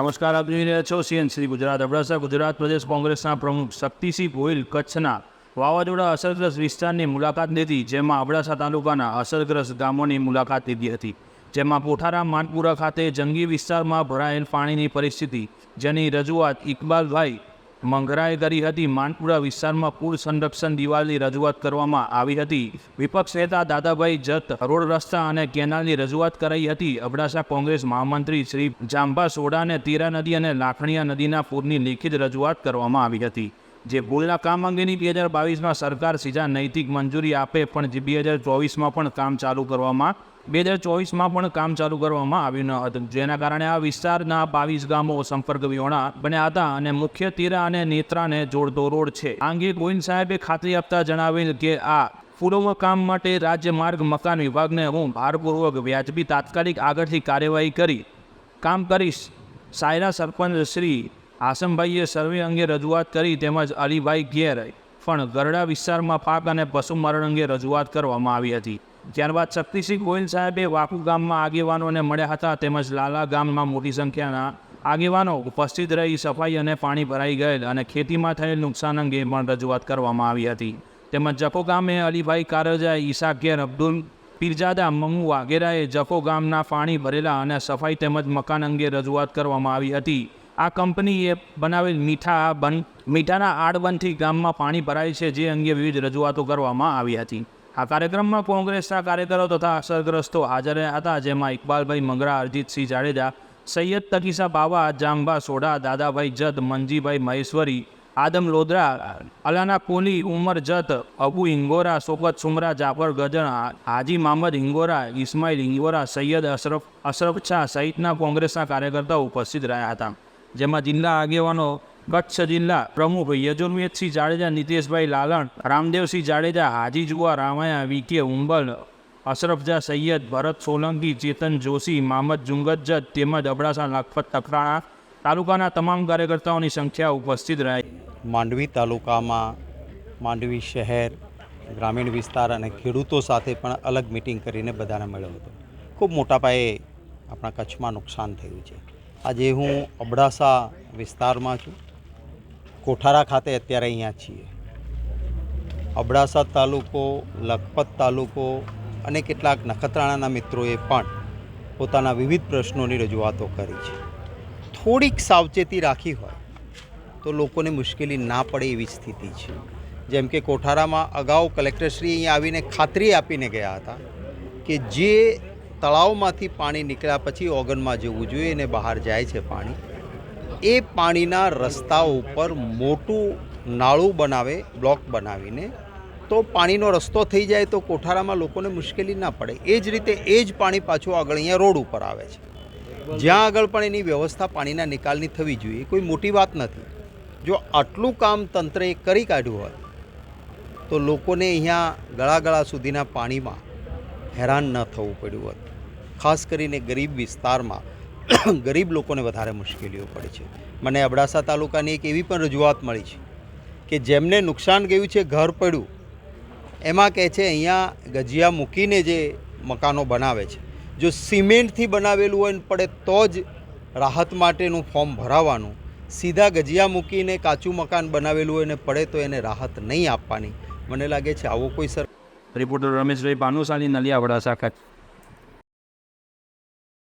નમસ્કાર, આપ જોઈ રહ્યા છો સીએનસી ગુજરાત. અબડાસા ગુજરાત પ્રદેશ કોંગ્રેસના પ્રમુખ શક્તિસિંહ ગોહિલ કચ્છના વાવાઝોડા અસરગ્રસ્ત વિસ્તારની મુલાકાત લીધી, જેમાં અબડાસા તાલુકાના અસરગ્રસ્ત ગામોની મુલાકાત લીધી હતી. જેમાં પોઠારા માનપુરા ખાતે જંગી વિસ્તારમાં ભરાયેલ પાણીની પરિસ્થિતિ, જેની રજૂઆત ઇકબાલભાઈ મંગરાએ કરી હતી. માનપુરા વિસ્તારમાં પૂર સંરક્ષણ દિવાલની રજૂઆત કરવામાં આવી હતી. વિપક્ષ નેતા દાદાભાઈ જત રોડ રસ્તા અને કેનાલની રજૂઆત કરાઈ હતી. અબડાસા કોંગ્રેસ મહામંત્રી શ્રી જાંબા સોડાને તીરા નદી અને લાખણીયા નદીના પૂરની લેખિત રજૂઆત કરવામાં આવી હતી. જે પુલના કામ અંગેની 2022માં સરકાર સીધા નૈતિક મંજૂરી આપે, પણ 2024માં પણ કામ ચાલુ કરવામાં આવ્યું ન હતું, જેના કારણે આ વિસ્તારના 22 ગામો સંપર્ક વિહોણા બન્યા હતા અને મુખ્ય તીરા અને નેત્રાને જોડતો રોડ છે. આ અંગે ગોહિલ સાહેબે ખાતરી આપતા જણાવેલ કે આ પુલોમાં કામ માટે રાજ્ય માર્ગ મકાન વિભાગને હું ભારપૂર્વક વ્યાજબી તાત્કાલિક આગળથી કાર્યવાહી કરી કામ કરીશ. સાયરા સરપંચ શ્રી આસમભાઈએ સર્વે અંગે રજૂઆત કરી, તેમજ અલીભાઈ ઘેર પણ ગરડા વિસ્તારમાં પાક અને પશુ મરણ અંગે રજૂઆત કરવામાં આવી હતી. ત્યારબાદ શક્તિસિંહ ગોહિલ સાહેબે વાકુ ગામમાં આગેવાનોને મળ્યા હતા, તેમજ લાલા ગામમાં મોટી સંખ્યાના આગેવાનો ઉપસ્થિત રહી સફાઈ અને પાણી ભરાઈ ગયેલ અને ખેતીમાં થયેલ નુકસાન અંગે પણ રજૂઆત કરવામાં આવી હતી. તેમજ જખો ગામે અલીભાઈ કારજા, ઈસા ઘેર, અબ્દુલ પીરજાદા, મંગુ વાઘેરાએ જખો ગામના પાણી ભરેલા અને સફાઈ તેમજ મકાન અંગે રજૂઆત કરવામાં આવી હતી. આ કંપનીએ બનાવેલ મીઠાના આડબંધથી ગામમાં પાણી ભરાય છે, જે અંગે વિવિધ રજૂઆતો કરવામાં આવી હતી. આ કાર્યક્રમમાં કોંગ્રેસના કાર્યકરો તથા અસરગ્રસ્તો હાજર રહ્યા હતા, જેમાં ઇકબાલભાઈ મંગરા, અરજીતસિંહ જાડેજા, સૈયદ તકીસા બાવા, જાંબા સોડા, દાદાભાઈ જત, મંજીભાઈ મહેશ્વરી, આદમ લોદરા, અલાના કોલી, ઉમર જત, અબુ ઇંગોરા, સોકત સુમરા, જાફર ગજર, હાજી મામદ ઇંગોરા, ઇસ્માઇલ ઇંગોરા, સૈયદ અશરફ શાહ સહિતના કોંગ્રેસના કાર્યકર્તાઓ ઉપસ્થિત રહ્યા હતા. જેમાં જિલ્લા આગેવાનો કચ્છ જિલ્લા પ્રમુખ યજુર્વેદસિંહ જાડેજા, નીતેશભાઈ લાલણ, રામદેવસિંહ જાડેજા, હાજી જુવા રામાયા, વીકે ઉંબલ, અશરફજા સૈયદ, ભરત સોલંકી, ચેતન જોશી, મામદ જુંગત જત તેમજ અબડાસા લખપત તખરાણા તાલુકાના તમામ કાર્યકર્તાઓની સંખ્યા ઉપસ્થિત રહી. માંડવી તાલુકામાં માંડવી શહેર, ગ્રામીણ વિસ્તાર અને ખેડૂતો સાથે પણ અલગ મિટિંગ કરીને બધાને મળ્યો હતો. ખૂબ મોટા પાયે આપણા કચ્છમાં નુકસાન થયું છે. આજે હું અબડાસા વિસ્તારમાં છું. કોઠારા ખાતે અત્યારે અહીંયા છીએ. અબડાસા તાલુકો, લખપત તાલુકો અને કેટલાક નખત્રાણાના મિત્રોએ પણ પોતાના વિવિધ પ્રશ્નોની રજૂઆતો કરી છે. થોડીક સાવચેતી રાખી હોય તો લોકોને મુશ્કેલી ના પડે એવી સ્થિતિ છે. જેમ કે કોઠારામાં અગાઉ કલેક્ટરશ્રી અહીંયા આવીને ખાતરી આપીને ગયા હતા કે જે તળાવમાંથી પાણી નીકળ્યા પછી ઓગનમાં જવું જોઈએ અને બહાર જાય છે પાણી, એ પાણીના રસ્તા ઉપર મોટું નાળું બનાવે, બ્લોક બનાવીને, તો પાણીનો રસ્તો થઈ જાય તો કોઠારામાં લોકોને મુશ્કેલી ના પડે. એ જ રીતે એ જ પાણી પાછું આગળ અહીંયા રોડ ઉપર આવે છે. જ્યાં આગળ પણ એની વ્યવસ્થા પાણીના નિકાલની થવી જોઈએ, કોઈ મોટી વાત નથી. જો આટલું કામ તંત્રએ કરી કાઢ્યું હોય તો લોકોને અહીંયા ગળા સુધીના પાણીમાં હેરાન ન થવું પડ્યું હોત. ખાસ કરીને ગરીબ વિસ્તારમાં ગરીબ લોકોને વધારે મુશ્કેલીઓ પડે છે. મને અબડાસા તાલુકાની એક એવી પણ રજૂઆત મળી છે કે જેમને નુકસાન ગયું છે, ઘર પડ્યું, એમાં કહે છે અહીંયા ગજિયા મૂકીને જે મકાનો બનાવે છે, જો સિમેન્ટથી બનાવેલું હોય પડે તો જ રાહત માટેનું ફોર્મ ભરાવાનું. સીધા ગજિયા મૂકીને કાચું મકાન બનાવેલું હોય ને પડે તો એને રાહત નહીં આપવાની. મને લાગે છે આવો કોઈ રિપોર્ટર રમેશભાઈ ભાનુશાલી, નલિયા, અબડાસા, કચ્છ.